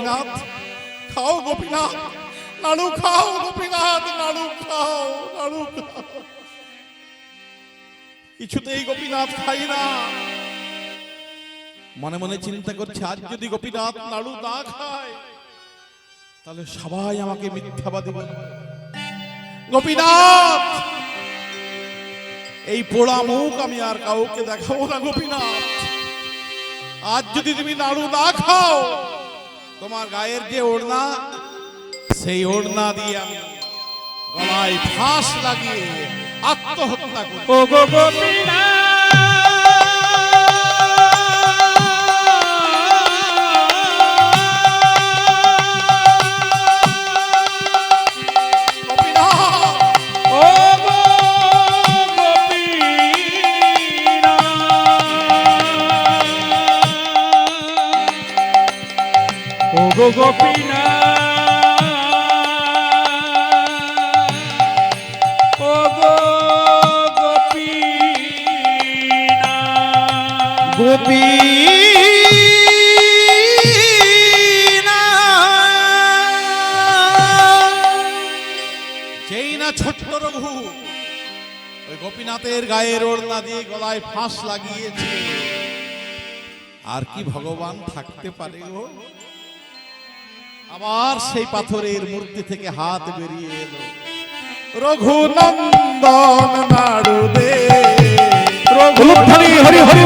গোপীনাথ, খাও গোপীনাথ, নাড়ু খাও গোপীনাথ, নাড়ু খাও, নাড়ু খাও। কিছুতেই গোপীনাথ খাই না। মনে মনে চিন্তা করছে, আজ যদি গোপীনাথ নাড়ু না খায় তাহলে সবাই আমাকে মিথ্যাবাদী বলবে। গোপীনাথ, এই পোড়া মুখ আমি আর কাউকে দেখাবো না। গোপীনাথ, আজ যদি তুমি নাড়ু না খাও, তোমার গায়ের যে ওড়না, সেই ওড়না দিয়ে আমি গলায় ফাঁস লাগিয়ে আত্মহত্যা করব। ও গো গোপীনাথ, গো গোপীনাথ, ও গো গোপীনাথ, যেই না ছোট্ট রঘু ওই গোপীনাথের গায়ের ওড়না দিয়ে গলায় ফাঁস লাগিয়েছে, আর কি ভগবান থাকতে পারে গো? আবার সেই পাথরের মূর্তি থেকে হাত বেরিয়ে এলো। রঘুনন্দন নাড়ু দে, হরি হরি হরি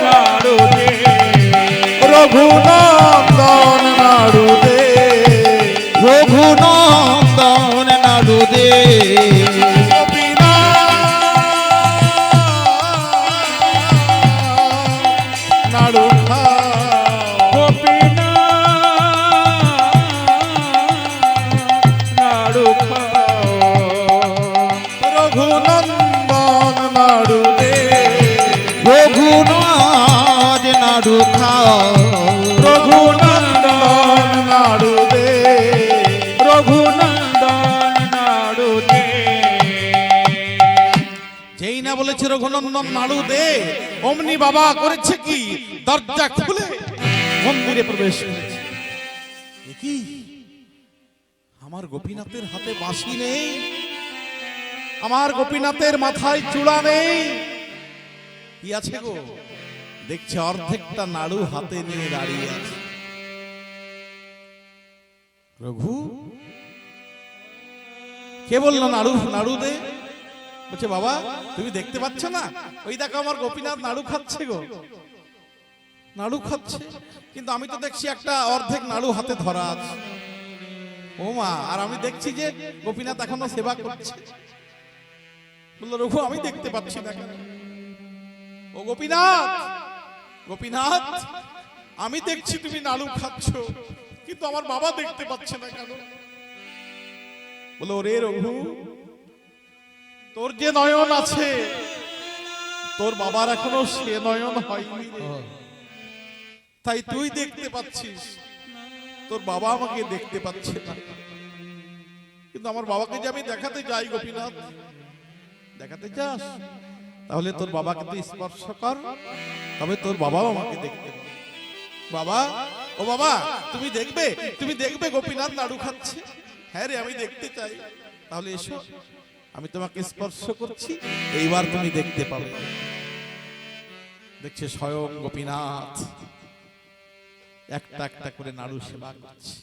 নাড়ু দে, রঘুনন্দন নাড়ু দে, রঘুনন্দন নাড়ু দে। নাড়ু নাড়ু খাও, রঘুনন্দন নাড়ু দে, রঘুনন্দন নাড়ু দে। যেই না বলেছে রঘুনন্দন নাড়ু দে, অমনি বাবা করেছে কি, দরজা খুলে মন্দিরে প্রবেশ করেছে। কি আমার গোপীনাথের হাতে বাঁশি নেই, আমার গোপীনাথের মাথায় চূড়া নেই, কি আছে গো? দেখছে অর্ধেকটা নাড়ু হাতে নিয়ে দাঁড়িয়ে আছে। রঘু, কে বললো নাড়ু নাড়ু দে? বলছে বাবা তুমি দেখতে পাচ্ছ না, ওই দেখো আমার গোপীনাথ নাড়ু খাচ্ছে গো, নাড়ু খাচ্ছে, কিন্তু আমি তো দেখছি একটা অর্ধেক নাড়ু হাতে ধরা আছে। ও মা, আর আমি দেখছি যে গোপীনাথ এখনো সেবা করছে। বললো রঘু আমি দেখতে পাচ্ছি না কেন? ও গোপীনাথ, গোপীনাথ আমি দেখছি তুমি নাড়ু খাচ্ছ, কিন্তু আমার বাবা দেখতে পাচ্ছে না কেন? বলো রে রঘু, তোর যে নয়ন আছে, তোর বাবার এখনো সে নয়ন হয়নি, তাই তুই দেখতে পাচ্ছিস, তোর বাবা আমাকে দেখতে পাচ্ছে না। কিন্তু আমার বাবাকে যে আমি দেখাতে যাই গোপীনাথ, দেখাতে যাস, তাহলে তোর বাবাকে তুই স্পর্শ কর, তবে তোর বাবাও আমাকে দেখতে পাবে। বাবা, ও বাবা তুমি দেখবে, তুমি দেখবে গোপীনাথ নাড়ু খাচ্ছে? হ্যাঁ রে আমি দেখতে চাই। তাহলে এসো, আমি তোমাকে স্পর্শ করছি, এইবার তুমি দেখতে পাবে। দেখছে স্বয়ং গোপীনাথ একটা একটা করে নাড়ু সেবা করছে।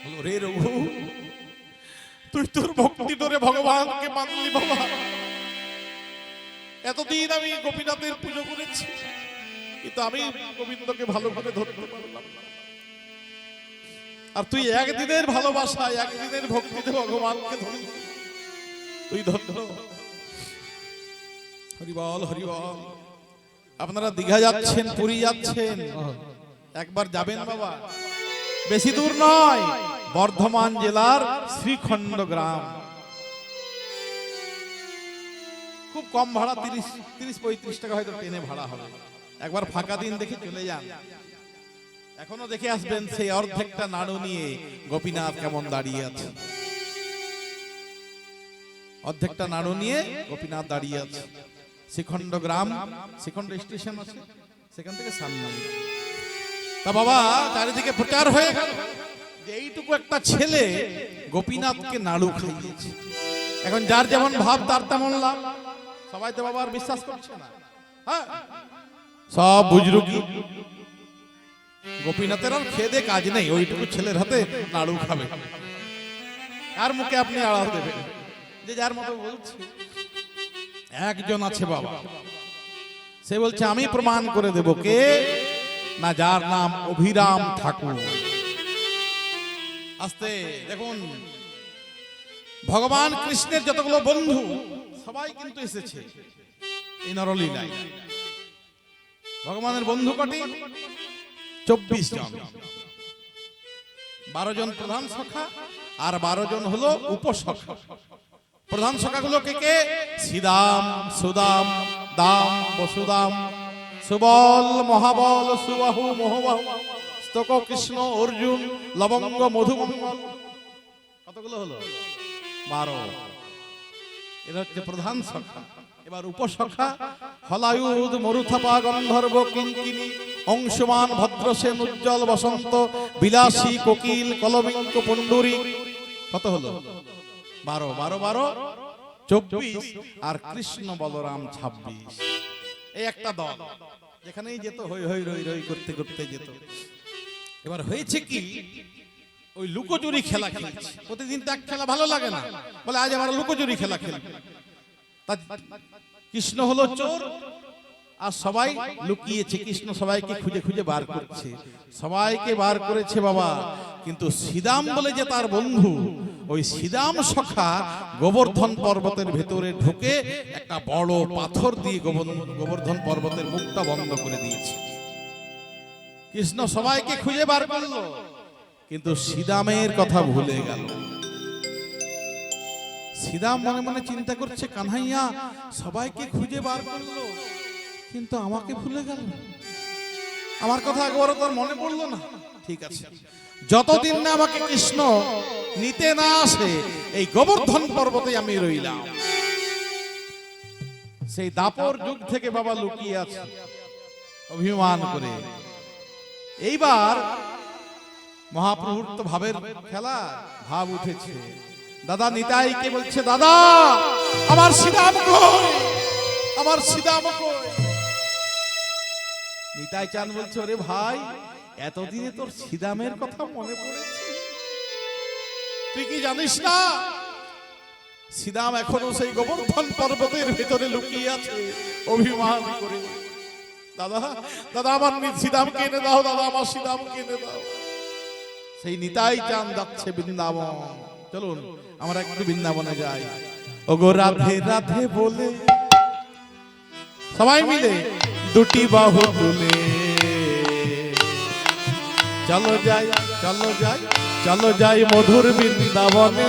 বলো রে রঘু, তুই তোর ভক্তি ধরে ভগবানকে মানলি বাবা। এতদিন আমি গোপীনাথের পুজো করেছি, কিন্তু আমি গোবিন্দকে ভালো করে ধরতে পারলাম না। আর তুই একদিনের ভালোবাসায়, একদিনের ভক্তিতে ভগবানকে ধরলি, তুই ধন্য। হরিবল হরিবল। আপনারা দীঘা যাচ্ছেন, পুরী যাচ্ছেন, একবার যাবেন বাবা, বেশি দূর নয়, বর্ধমান জেলার শ্রীখণ্ড গ্রাম। খুব কম ভাড়া, 30-35 টাকা হয়তো ট্রেনে ভাড়া হবে। একবার ফাঁকা দিন দেখে চলে যান, এখনো দেখে আসবেন সেই অর্ধেকটা নাড়ু নিয়ে গোপীনাথ কেমন দাঁড়িয়ে আছে। অর্ধেকটা নাড়ু নিয়ে গোপীনাথ দাঁড়িয়ে আছে। শ্রীখণ্ড গ্রাম, শ্রীখণ্ড স্টেশন আছে, সেখান থেকে সামনে তা বাবা চারিদিকে প্রচার হয়ে গেল যে এইটুকু একটা ছেলে গোপীনাথকে নাড়ু খাইয়েছে। এখন যার যেমন ভাব তার তেমন লাভ। সবাই তো বাবা আর বিশ্বাস করছে না। হ্যাঁ, সব বুজরুকি গোপীনাথের আর খেদে কাজ নেই, ওইটুকু ছেলের হাতে নাড়ু খাবে। আর মুখে আপনি আড়াল দেবেন যে যার মতো বলছে। একজন আছে বাবা, সে বলছে আমি প্রমাণ করে দেব। কে না, যার নাম অভিরাম ঠাকুর। আস্তে দেখুন, ভগবান কৃষ্ণের যতগুলো বন্ধু সবাই কিন্তু এসেছে এই নরলীলায়। ভগবানের বন্ধু কটি? 24 জন। 12 জন প্রধান সখা আর 12 জন হলো উপসখা। প্রধান সখাগুলো কে কে? শ্রীদাম, সুদাম, দাম, বসুদাম, সুবল, মহাবল, সুবাহু, মোহবাহু, স্তক, কৃষ্ণ, অর্জুন, লবঙ্গ, মধুমঙ্গল। কতগুলো হলো? 12। এরা হচ্ছে প্রধান সখা। এবার উপসখা হলায়ুধ, মরুথাপা, গন্ধর্ব, কিঙ্কিনী, অংশমান, ভদ্রসেন, উজ্জ্বল, বসন্ত, বিলাসী, কোকিল, কলমিঙ্ক, পণ্ডুরী। কত হলো? 12 12 12 24 আর কৃষ্ণ বলরাম 26। এই একটা দল যেখানেই যেত হই হই রই রই করতে করতে যেত। এবার হয়েছে কি, ওই লুকোচুরি খেলা খেলছে। প্রতিদিন তো এক খেলা ভালো লাগে না, বলে আজ আমরা লুকোচুরি খেলা খেলবো। কৃষ্ণ হলো চোর আর সবাই লুকিয়েছে। কৃষ্ণ সবাইকে খুঁজে খুঁজে বার করছে, সবাইকে বার করেছে বাবা। কিন্তু শ্রীদাম বলে যে তার বন্ধু, ওই শ্রীদাম সখা গোবর্ধন পর্বতের ভেতরে ঢুকে একটা বড় পাথর দিয়ে গোবর্ধন পর্বতের মুখটা বন্ধ করে দিয়েছে। কৃষ্ণ সবাইকে খুঁজে বার করলো, কিন্তু শ্রীদামের কথা ভুলে গেল। শ্রীদাম মনে মনে চিন্তা করছে, কানহাইয়া সবাইকে খুঁজে বার করলো কিন্তু আমাকে ভুলে গেল, আমার কথা একবারও তোর মনে পড়লো না। ঠিক আছে, যতদিন না আমাকে কৃষ্ণ নিতে না আসে এই গোবর্ধন পর্বতে আমি রইলাম। সেই দাপর যুগ থেকে বাবা লুকিয়ে আছে অভিমান করে। এইবার মহাপ্রভুর তো ভাবের খেলা, ভাব উঠেছে। দাদা নিতাইকে বলছে, দাদা আমার শ্রীদাম কই, আমার শ্রীদাম কই। নিতাই চান বলছে, ওরে ভাই এতদিনে তোর শ্রীদামের কথা মনে পড়েছে, তুই কি জানিস না শ্রীদাম এখনো সেই গোবর্ধন পর্বতের ভিতরে লুকিয়ে আছে অভিমান করে। দাদা দাদা আমার শ্রীদামকে এনে দাও, দাদা আমার শ্রীদামকে এনে দাও। সেই নিতাই চান যাচ্ছে বৃন্দাবন। চলুন আমরা একটু বৃন্দাবনে যাই। ওগো রাধে রাধে বলে সবাই মিলে দুটি বাহু তুলে চলো যাই, চলো যাই, চলো যাই মধুর বৃন্দাবনে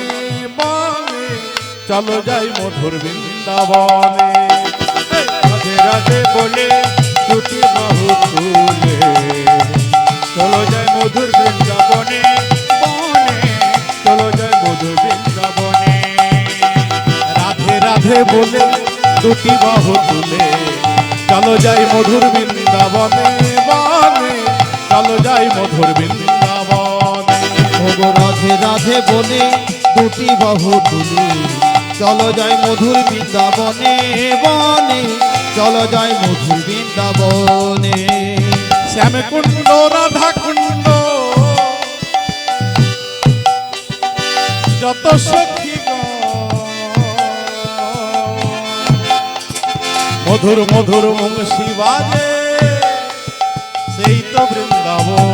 বনে, চলো যাই মধুর বৃন্দাবনে। রাধে রাধে বলে দুটি বাহু তুলে চলো যায় মধুর বৃন্দাবনে বনে, চলো যায় মধুর বৃন্দাবনে। রাধে রাধে বলে দুটি বাহু তুলে চলো যাই মধুর বৃন্দাবনে বনে, চলো যাই মধুর বৃন্দাবনে। ওগো রাধে রাধে বলে দুটি বাহু তুলে চলো যাই মধুর বৃন্দাবনে বনে, চলো যাই মধুর বৃন্দাবনে। শ্যামকুণ্ড রাধা কুণ্ড যত সখী মধুর মধুর বংশী বাজে সেই তো বৃন্দাবন।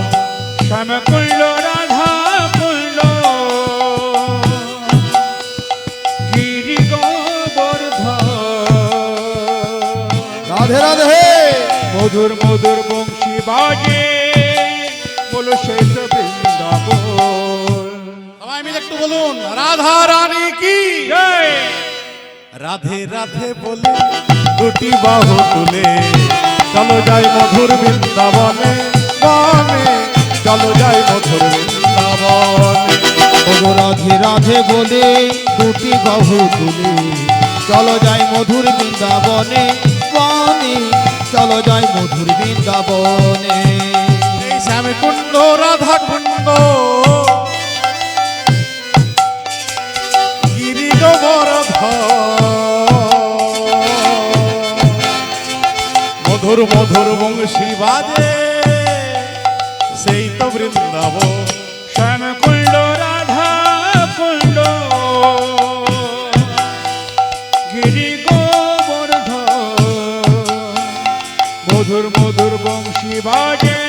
শ্যামকুণ্ড রাধা কুণ্ড গিরি গোবর্ধন, রাধে রাধে মধুর মধুর বংশী বাজে বলো সেই তো বৃন্দাবন। সবাই মিলে একটু বলুন, রাধা রানী কি জয়। রাধে রাধে বলে দুটি বাহু তুলে চলো যাই মধুর বৃন্দাবনে বনে, চলো যাই মধুর বৃন্দাবনে। ওগো রাধে রাধে বলে দুটি বাহু তুলে চলো যাই মধুর বৃন্দাবনে বনে, চলো যাই মধুর বৃন্দাবনে। এই শ্যামকুণ্ড রাধা কুণ্ড গিরি গোবর্ধন মধুর মধুর বংশী বাজে সেই তো বৃন্দাবন শ্যামকুণ্ড রাধা কুণ্ড গিরি গোবর্ধন মধুর মধুর বংশী বাজে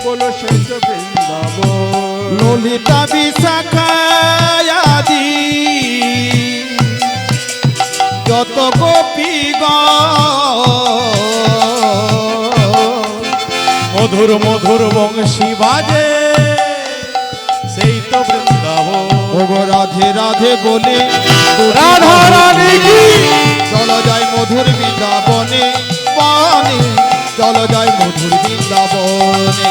বলো সেই তো বৃন্দাবন ললিতা বিশাখায়াদি যত গোপীগণ মধুর মধুর বংশী বাজে সেই তো বৃন্দাবন ওগো রাধে রাধে বলে রাধা রানী কি চলো যায় মধুর বৃন্দাবনে বনে চলো যায় মধুর বৃন্দাবনে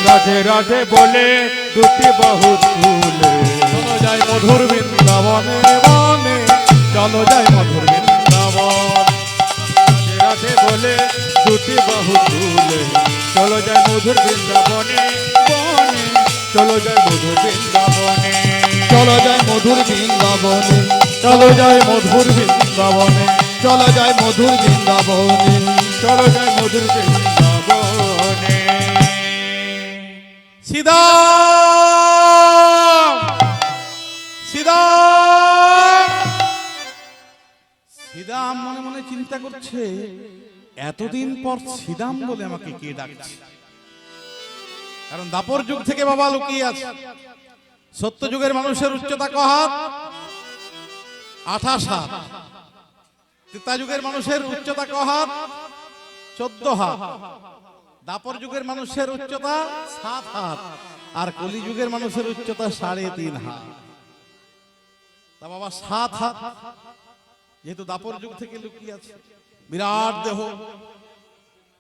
রাধে রাধে বলে দুটি বাহু তুলে চলো যায় মধুর বৃন্দাবনে বনে চলো যায় মধুর বৃন্দাবন রাধে রাধে বলে দুটি বাহু তুলে চলো যায় মধুর বৃন্দাবনে বনে চলো যায় মধুর বৃন্দাবনে চলো যায় মধুর বৃন্দাবনে চলো যায় মধুর বৃন্দাবনে চলো যায় মধুর বৃন্দাবনে চলো যায় মধুর বৃন্দাবনে সিদাম সিদাম সিদাম মনে মনে চিন্তা করছে এতদিন পর সিদাম বলে আমাকে কে ডাকছে কারণ দাপর যুগ থেকে বাবা লুকিয়ে আছে সত্য যুগের মানুষের উচ্চতা ক হাত 28 হাত ত্রেতা যুগের মানুষের উচ্চতা ক হাত 14 হাত দাপর যুগের মানুষের উচ্চতা 7 হাত আর কলি যুগের মানুষের উচ্চতা 3.5 হাত তা বাবা 7 হাত যেহেতু দাপর যুগ থেকে লুকিয়ে আছে বিরাট দেহ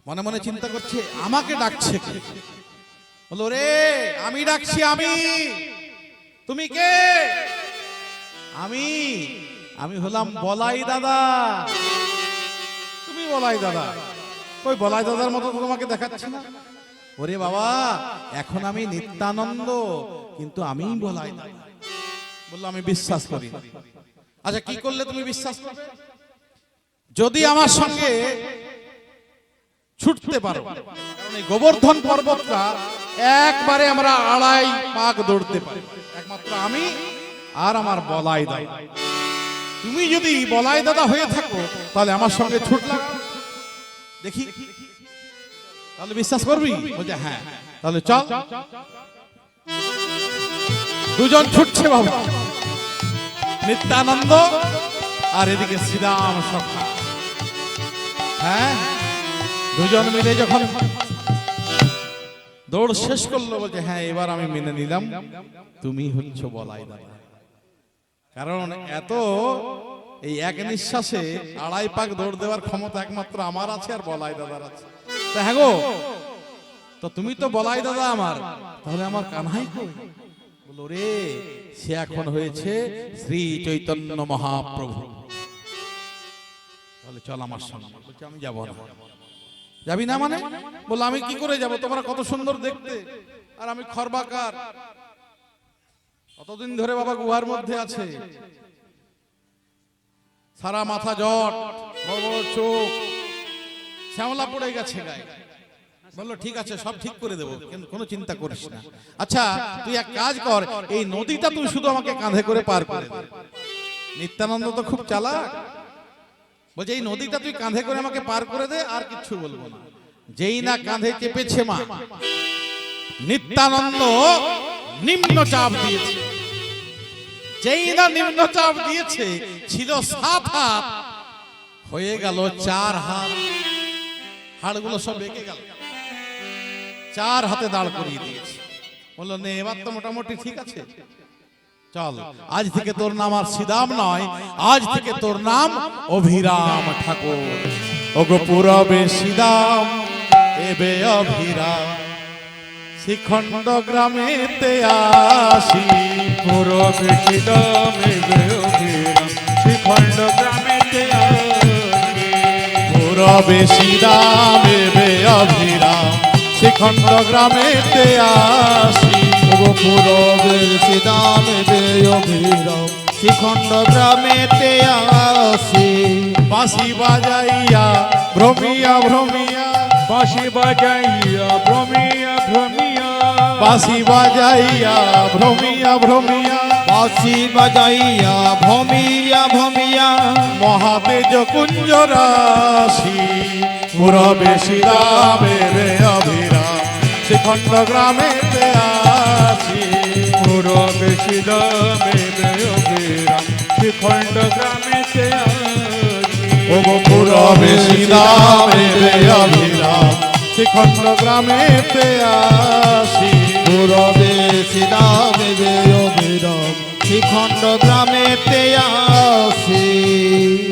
মনে মনে চিন্তা করছে আমাকে ডাকছে কে বলো রে আমি ডাকছি আমি তুমি কে আমি আমি হলাম বলাই দাদা তুমি বলাই দাদা কই বলাই দাদার মতো তো তোমাকে দেখাচ্ছি না ওরে বাবা এখন আমি নিত্যানন্দ কিন্তু আমি বলাই দাদা বললো আমি বিশ্বাস করি না। আচ্ছা কি করলে তুমি বিশ্বাস করবে যদি আমার সঙ্গে ছুটতে পারো কারণ এই গোবর্ধন পর্বতটা একবারে আমরা 2.5 পাক দৌড়তে পারি একমাত্র আমি আর আমার বলাই দাদা তুমি যদি বলাই দাদা হয়ে থাকো তাহলে আমার সঙ্গে ছুট লাগাও দেখি তাহলে বিশ্বাস করবি বলছে হ্যাঁ তাহলে চল দুজন ছুটছে বাবা নিত্যানন্দ আর এদিকে শ্রীরাম সখা হ্যাঁ দুজন মিলে যখন দৌড় শেষ করলো বলছে হ্যাঁ এবার আমি মেনে নিলাম তুমি হচ্ছ বলাই দাদা কারণ এত এই এক নিঃশ্বাসে 2.5 পাক দৌড় দেওয়ার ক্ষমতা একমাত্র আমার আছে আর বলাই দাদার আছে তা হ্যাঁ গো তো তুমি তো বলাই দাদা আমার তাহলে আমার কানহাই কই বলো রে সে এখন হয়েছে শ্রী চৈতন্য মহাপ্রভু তাহলে চল আমার সঙ্গে বলছে আমি যাব না যাবি না মানে বললো আমি কি করে যাব তোমরা কত সুন্দর দেখতে আর আমি খরবাকার কতদিন ধরে বাবা গুহার মধ্যে আছে সারা মাথা জট বড় বড় চোখ শ্যামলা পড়ে গেছে গায়ে বললো ঠিক আছে সব ঠিক করে দেবো কিন্তু কোনো চিন্তা করিস না আচ্ছা তুই এক কাজ কর এই নদীটা তুই শুধু আমাকে কাঁধে করে পার করে দে নিত্যানন্দ তো খুব চালাক বলছে এই নদীটা তুই কাঁধে করে আমাকে পার করে দে আর কিচ্ছু বলবো না যেই না কাঁধে চেপেছে মা নিত্যানন্দ নিম্ন চাপ দিয়েছে যেই না নিম্ন চাপ দিয়েছে ছিল 7 হাত হয়ে গেল 4 হাত হাড়গুলো সব বেঁকে গেল 4 হাতে দাঁড় করিয়ে দিয়েছে বললো নে এবার তো মোটামুটি ঠিক আছে চল আজ থেকে তোর নাম আর শ্রীরাম নয় আজ থেকে তোর নাম অভিরাম ঠাকুর ওগো পুরবে শ্রীরাম এবে অভিরাম শ্রীখণ্ড গ্রামেতে আসি পুরবে শ্রীরাম এবে অভিরাম শ্রীখণ্ড গ্রামেতে আসি পুরবে শ্রীরাম এবে অভিরাম শ্রীখণ্ড গ্রামেতে আসি। ওগো পুরবের সিদামে অভিরাম শ্রীখণ্ড গ্রামেতে আসি। বাঁশি বাজাইয়া ভ্রমিয়া ভ্রমিয়া, বাঁশি বাজাইয়া ভ্রমিয়া ভ্রমিয়া, বাঁশি বাজাইয়া ভ্রমিয়া ভ্রমিয়া, বাঁশি বাজাইয়া ভমিয়া ভমিয়া, মহাতেজ কুঞ্জ রাশি পুরবে শ্রীরামের অভিরাম শ্রীখণ্ড গ্রামেতে আসি। পুরো বেশি দামে অভিরাম শ্রীখণ্ড গ্রামেতে আসি। ওগো পুরবে শ্রীরামের অভিরাম শ্রীখণ্ড গ্রামেতে আসি। পুরবে সিদামে অভিরাম শ্রীখণ্ড গ্রামেতে আসি।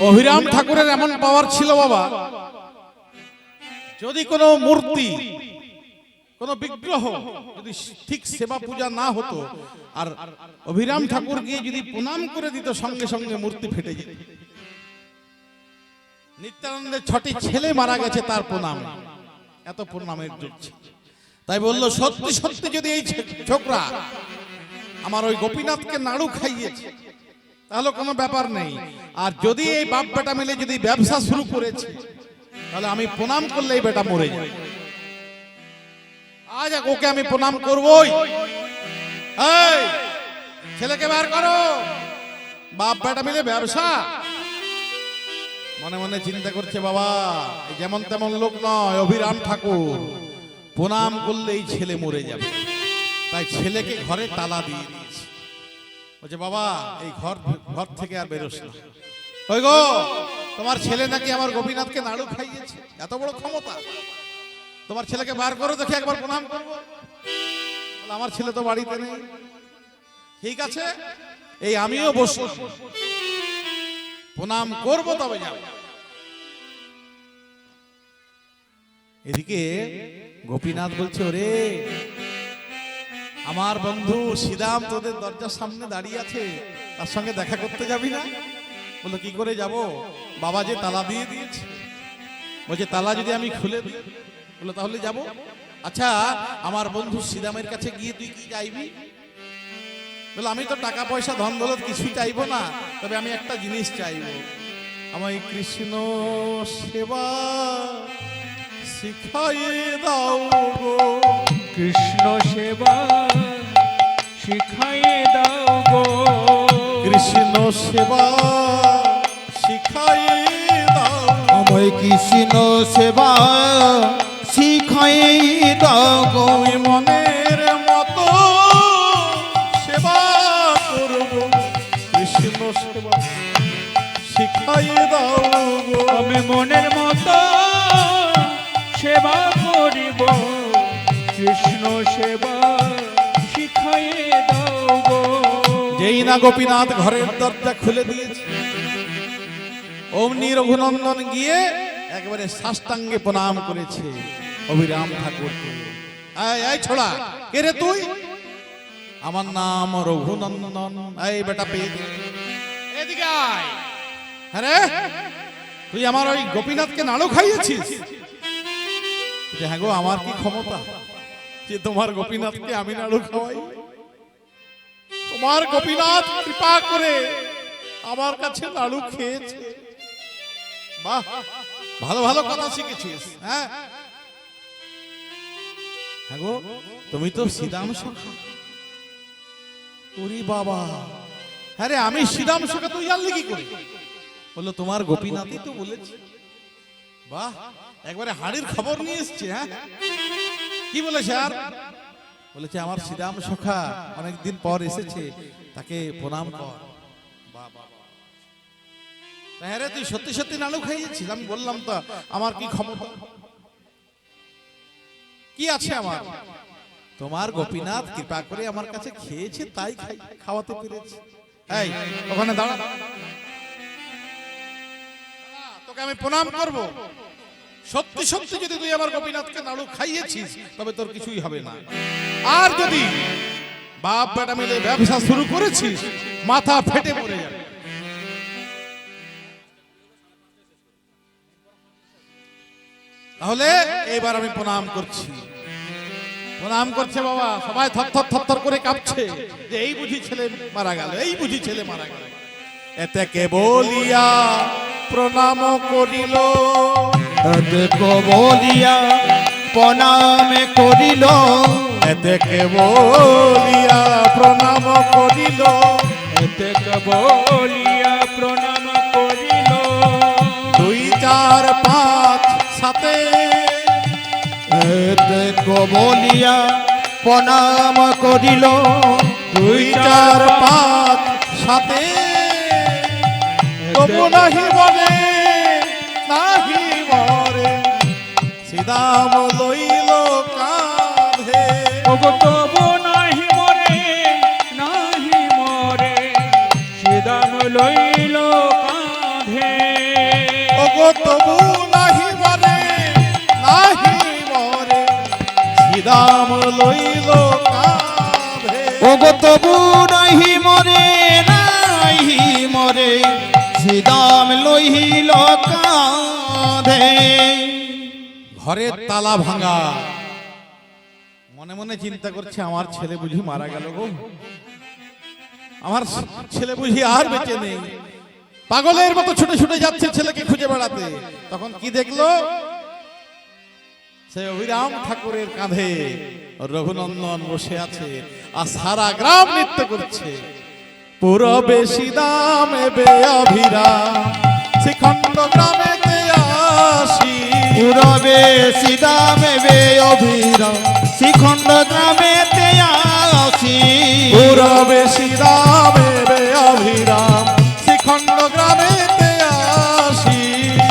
অভিরাম ঠাকুরের এমন পাওয়ার ছিল বাবা, যদি কোনো মূর্তি, কোনো বিগ্রহ যদি ঠিক সেবা পূজা না হতো, আর অভিরাম ঠাকুর গিয়ে যদি প্রণাম করে দিত, সঙ্গে সঙ্গে মূর্তি ফেটে যেত। নিত্যানন্দের 6টি ছেলে মারা গেছে তার প্রণাম, এত প্রণামের যুগ ছিল। তাই বললো সত্যি সত্যি যদি এই ছোকরা আমার ওই গোপীনাথকে নাড়ু খাইয়েছে তাহলে কোনো ব্যাপার নেই, আর যদি এই বাপ বেটা মিলে যদি ব্যবসা শুরু করেছে তাহলে আমি প্রণাম করলে এই বেটা মরে যাবে। আজ ওকে আমি প্রণাম করবই। এই ছেলেকে বের করো, বাপ বেটা মিলে ব্যবসা। মনে মনে চিন্তা করছে বাবা এই যেমন তেমন লোক নয়, অভিরাম ঠাকুর, প্রণাম করলে এই ছেলে মরে যাবে। তাই ছেলেকে ঘরে তালা দিয়ে দিয়েছে। বলছে বাবা এই ঘর থেকে আর বেরোস না। ওই গো তোমার ছেলে নাকি আমার গোপীনাথকে নাড়ু খাইয়েছে, এত বড় ক্ষমতা, তোমার ছেলেকে বার করো দেখি একবার প্রণাম করবো। বলে, আমার ছেলে তো বাড়িতে নেই। ঠিক আছে এই আমিও বসবো, প্রণাম করব তবে যাব। এদিকে গোপীনাথ বলছে ওরে আমার বন্ধু শ্রীরাম তোদের দরজার সামনে দাঁড়িয়ে আছে, তার সঙ্গে দেখা করতে যাবি না? বললো কি করে যাব, বাবা যে তালা দিয়ে দিয়েছে। বলছে তালা যদি আমি খুলে দিই? বললো তাহলে যাব। আচ্ছা আমার বন্ধু শ্রীরামের কাছে গিয়ে তুই কি চাইবি? বললো আমি তো টাকা পয়সা ধন দৌলত কিছুই চাইবো না, তবে আমি একটা জিনিস চাইবো, আমায় কৃষ্ণ সেবা শিখাইয়ে দাও গো। কৃষ্ণ সেবা শিখাইয়ে দাও গো। কৃষ্ণ সেবা শিখাইয়ে দাও, আমায় কৃষ্ণ সেবা শিখাইয়ে দাও গো। আমি মনের মতো সেবা করব, কৃষ্ণ সেবা শিখাইয়ে দাও গো। আমি মনের মতো সেবা করিব, কৃষ্ণ সেবা শিখাইয়ে দাও গো। যেই না গোপীনাথ ঘরের দরজা খুলে দিয়েছে, অমনি রঘুনন্দন গিয়ে একবারে সাষ্টাঙ্গে প্রণাম করেছে অভিরাম ঠাকুরকে। এই ছোড়া কে রে তুই? আমার নাম রঘুনন্দন। এই বেটা পেয়ে এদিকে আয়। আরে তুই আমার ওই গোপীনাথকে নাড়ু খাইয়েছিস? হ্যাঁ গো আমার কি ক্ষমতা যে তোমার গোপীনাথকে আমি নাড়ু খাওয়াই? তোমার গোপীনাথ কৃপা করে আমার কাছে নাড়ু খেয়েছে। বাহ ভালো ভালো কথা শিখেছিস। হ্যাঁ হ্যাঁ গো তুমি তো শ্রীরাম সখা। ওরে বাবা, হ্যাঁ রে আমি শ্রীরাম সখা, তুই জানলি কি করে? বললো তোমার গোপীনাথই তো বলেছে। বাহ একবারে হাড়ির খবর নিয়ে এসছে। হ্যাঁ কি বলেছে? আর বলেছে আমার শ্রীরাম সখা অনেকদিন পর এসেছে, তাকে প্রণাম কর। হ্যাঁ রে তুই সত্যি সত্যি নাড়ু খাইয়েছিস? আমি বললাম তো আমার কি ক্ষমতা, কি আছে আমার? তোমার গোপীনাথ কৃপা করে আমার কাছে খেয়েছে, তাই খাওয়াতে পেরেছে। এই ওখানে দাঁড়া, তোকে আমি প্রণাম করব। সত্যি সত্যি যদি তুই আমার গোপীনাথকে নাড়ু খাইয়েছিস তবে তোর কিছুই হবে না, আর যদি বাপ বেটা মিলে ব্যবসা শুরু করেছিস মাথা ফেটে পড়ে যাবে। তাহলে এবার আমি প্রণাম করছি। প্রণাম করছে বাবা, সবাই থরথর থরথর করে কাঁপছে যে এই বুঝি ছেলে মারা গেল, এই বুঝি ছেলে মারা গেল। এতে কে বলিয়া প্রণাম করিল, এতে বলিয়া প্রণাম করিল, এতে কে বলিয়া প্রণাম করিল, এতে বলিয়া প্রণাম করিল। 2 4 5 সাথে, এতে বলিয়া প্রণাম করিল, 2 4 5 সাথে, তবু নাহি বলে নাহি মরে, শ্রীদাম লইল কাঁধে। ওগো তবু নাহি মরে, নাহি মরে, শ্রীদাম লইল কাঁধে। ওগো তবু নাহি বলে নাহি মরে, শ্রীদাম লইল কাঁধে। ওগো তবু নাহি মরে, নাহি মরে, শ্রীদাম লইল কাঁধে। ঘরের তালা ভাঙা, মনে মনে চিন্তা করছে আমার ছেলে বুঝি মারা গেল গো, আমার ছেলে বুঝি আর বেঁচে নেই। পাগলের মতো ছুটে ছুটে যাচ্ছে ছেলেকে খুঁজে বেড়াতে। তখন কি দেখলো, সে অভিরাম ঠাকুরের কাঁধে রঘুনন্দন বসে আছে আর সারা গ্রাম নৃত্য করছে। পুরো বেশি দামে বে অভিরাম, শ্রীখণ্ড গ্রামেতে আসি, পুরবে সীতামে বে অভিরাম, শ্রীখণ্ড গ্রামেতে আসি। পুরো বেশি দামে বে অভিরাম, শ্রীখণ্ড গ্রামেতে আসি।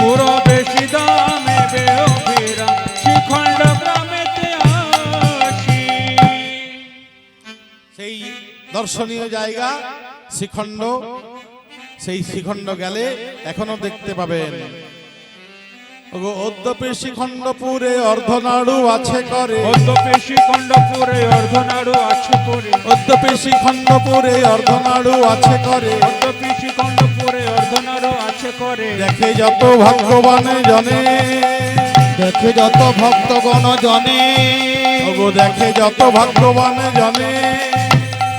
পুরো বেশি দামে বেঅভিরাম, শ্রীখণ্ড গ্রামেতে আসি। সেই দর্শনীয় জায়গা শ্রীখণ্ড, সেই শ্রীখণ্ড গেলে এখনো দেখতে পাবেন। ওগো অদ্যপি শ্রীখণ্ডপুরে অর্ধনাড়ু আছে করে, অদ্যপি শ্রীখণ্ডপুরে অর্ধনাড়ু আছে করে, অদ্যপি শ্রীখণ্ডপুরে অর্ধনাড়ু আছে করে। অদ্যপি শ্রীখণ্ডপুরে অর্ধনাড়ু আছে করে। দেখে যত ভগবানে জনে, দেখে যত ভক্তগণ জনে, ওগো দেখে যত ভগবানে জনে,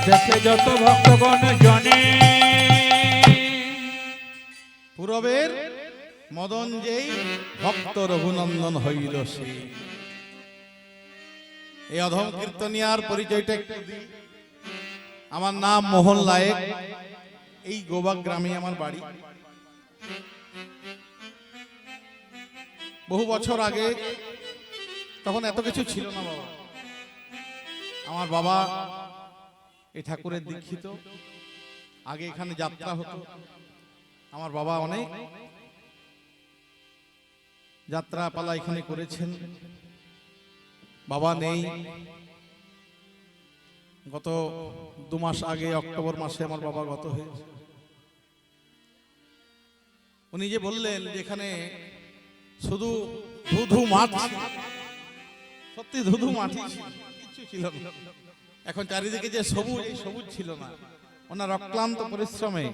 দেখে যত ভক্তগণ জনে। পূরবের মদন যেই ভক্ত রঘুনন্দন হইল সে। এই অধম কীর্তনিয়ার পরিচয়টা একটু দিই। আমার নাম মোহন লায়েক, এই গোবাক গ্রামে আমার বাড়ি। বহু বছর আগে, তখন এত কিছু ছিল না বাবা। আমার বাবা এই ঠাকুরের দীক্ষিত, আগে এখানে যাত্রা হতো। আমার বাবা অনেক যাত্রা পালা এখানে করেছেন। বাবা নেই, গত 2 মাস আগে অক্টোবর মাসে আমার বাবা গত হয়েছে। উনি যে বললেন যে এখানে শুধু ধুধু মাঠ, সত্যি ধুধু মাঠই ছিল, কিচ্ছু ছিল না। এখন চারিদিকে যে সবুজ, এই সবুজ ছিল না। ওনার অক্লান্ত পরিশ্রমে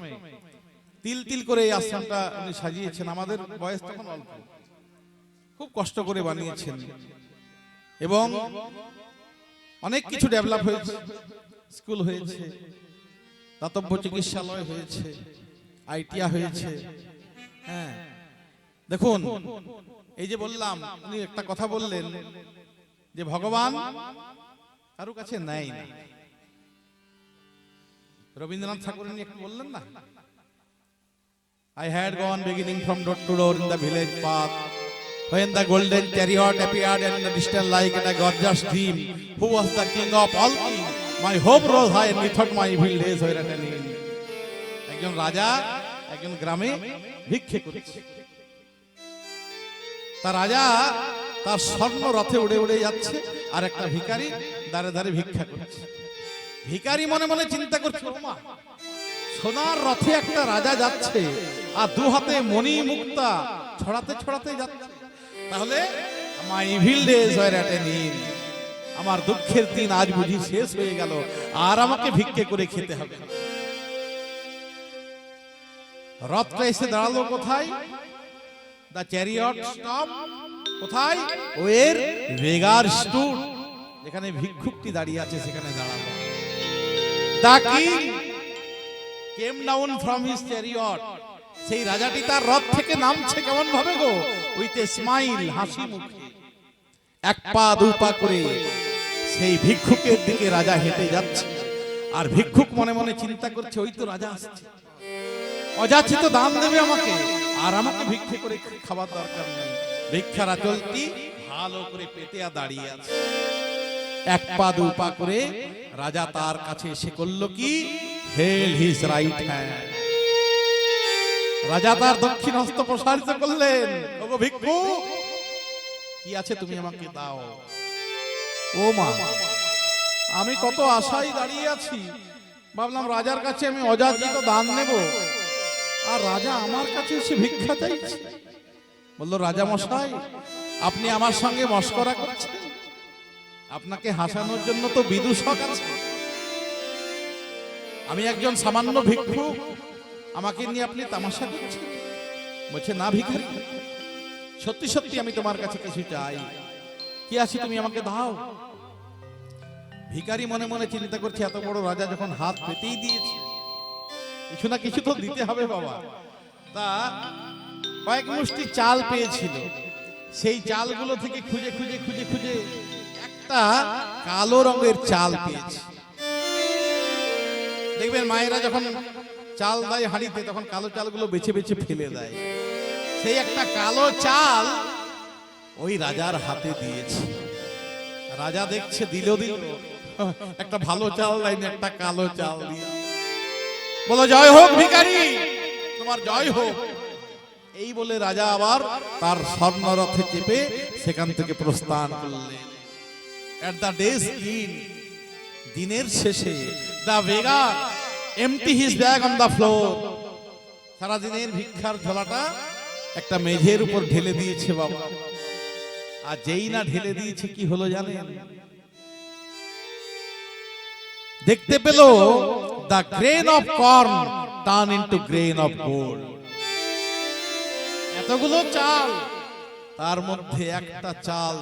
তিল তিল করে এই আশ্রমটা উনি সাজিয়েছেন। আমাদের বয়স তখন অল্প, খুব কষ্ট করে বানিয়েছেন এবং অনেক কিছু ডেভেলপ হয়েছে। স্কুল হয়েছে, দাতব্য চিকিৎসালয় হয়েছে, আইটিআ হয়েছে। হ্যাঁ, দেখুন এই যে বললাম, উনি একটা কথা বললেন যে ভগবান কারো কাছে নেয় না। রবীন্দ্রনাথ ঠাকুর উনি একটু বললেন না, I had gone beginning from door to door in the village path, when the golden chariot appeared in the distance like a gorgeous dream. Who was the king of all kings? My hope rose high and methought my evil days were at an end. একজন রাজা একজন গ্রামে ভিক্ষে করছে। তার রাজা তার স্বর্ণ রথে উড়ে উড়ে যাচ্ছে, আর একটা ভিখারি দাঁড়ে দাঁড়ে ভিক্ষা করছে। ভিখারি মনে মনে চিন্তা করছে, ওমা, সোনার রথে একটা রাজা যাচ্ছে আর 2 হাতে মণি মুক্তা ছড়াতে ছড়াতে যাচ্ছে, তাহলে my evil days were at an end, আমার দুঃখের দিন আজ বুঝি শেষ হয়ে গেল, আর আমাকে ভিক্ষে করে খেতে হবে। রথটা এসে দাঁড়ালো কোথায়? দ্য চ্যারিয়ট স্টপ কোথায়? ওয়ের বেগার স্টুড, যেখানে ভিক্ষুকটি দাঁড়িয়ে আছে সেখানে দাঁড়ালো। The king came down from his chariot. সেই রাজাটি তার রথ থেকে নামছে কেমন ভাবে গো, উইথ এ স্মাইল, হাসি মুখে। এক পা দু পা করে সেই ভিক্ষুকের দিকে রাজা হেঁটে যাচ্ছে। আর ভিক্ষুক মনে মনে চিন্তা করছে, ওই তো রাজা আসছে, অযাচিত দান দেবে আমাকে, আর আমাকে ভিক্ষে করে খাবার দরকার নেই। ভিক্ষার আচলটি ভালো করে পেতে দাঁড়িয়ে আছে। এক পা দু পা করে রাজা তার কাছে এসে করলো কি, হেল হিজ রাইট হ্যান্ড। রাজা তার দক্ষিণ হস্ত প্রসারিত করলেন। ওগো ভিক্ষুক, কি আছে তুমি আমাকে দাও। ও মা, আমি কত আশায় দাঁড়িয়ে আছি, ভাবলাম রাজার কাছে আমি অযাচিত দান নেব, আর রাজা আমার কাছে এসে ভিক্ষা চাইছে। বললো, রাজা মশাই, আপনি আমার সঙ্গে মশকরা করছেন? আপনাকে হাসানোর জন্য তো বিদূষক আছে। আমি একজন সামান্য ভিক্ষুক, আমাকে নিয়ে আপনি তামাশা করছেন? বলছে, না ভিখারি, সত্যি সত্যি আমি তোমার কাছে কিছু চাই। কি আছে তুমি আমাকে দাও। ভিখারি মনে মনে চিন্তা করছে, এত বড় রাজা যখন হাত পেতেই দিয়েছে, কিছু না কিছু তো দিতে হবে বাবা। তা কয়েক মুষ্টি চাল পেয়েছিল, সেই চালগুলো থেকে খুঁজে খুঁজে খুঁজে খুঁজে একটা কালো রঙের চাল পেয়েছে। দেখবেন মায়েরা যখন চাল দেয় হাঁড়িতে, তখন কালো চালগুলো বেছে বেছে ফেলে দেয়। সেই একটা কালো চাল ওই রাজার হাতে দিয়েছে। রাজা দেখছে, দিল একটা ভালো চাল দেয়নি, একটা কালো চাল দিয়ে। বলো, জয় হোক ভিখারি, তোমার জয় হোক। এই বলে রাজা আবার তার স্বর্ণরথে চেপে সেখান থেকে প্রস্থান করলেন। এট দ্য ডেজ এন্ড, দিনের শেষে, the beggar empty his bag on the floor. সারা দিনের ভিক্ষার ঝোলাটা একটা মেঝের উপর ঢেলে দিয়েছে বাবা। আর যেই না ঢেলে দিয়েছে, কি হলো জানেন? দেখতে পেল the grain of corn turn into grain of gold. এতগুলো চাল, তার মধ্যে একটা চাল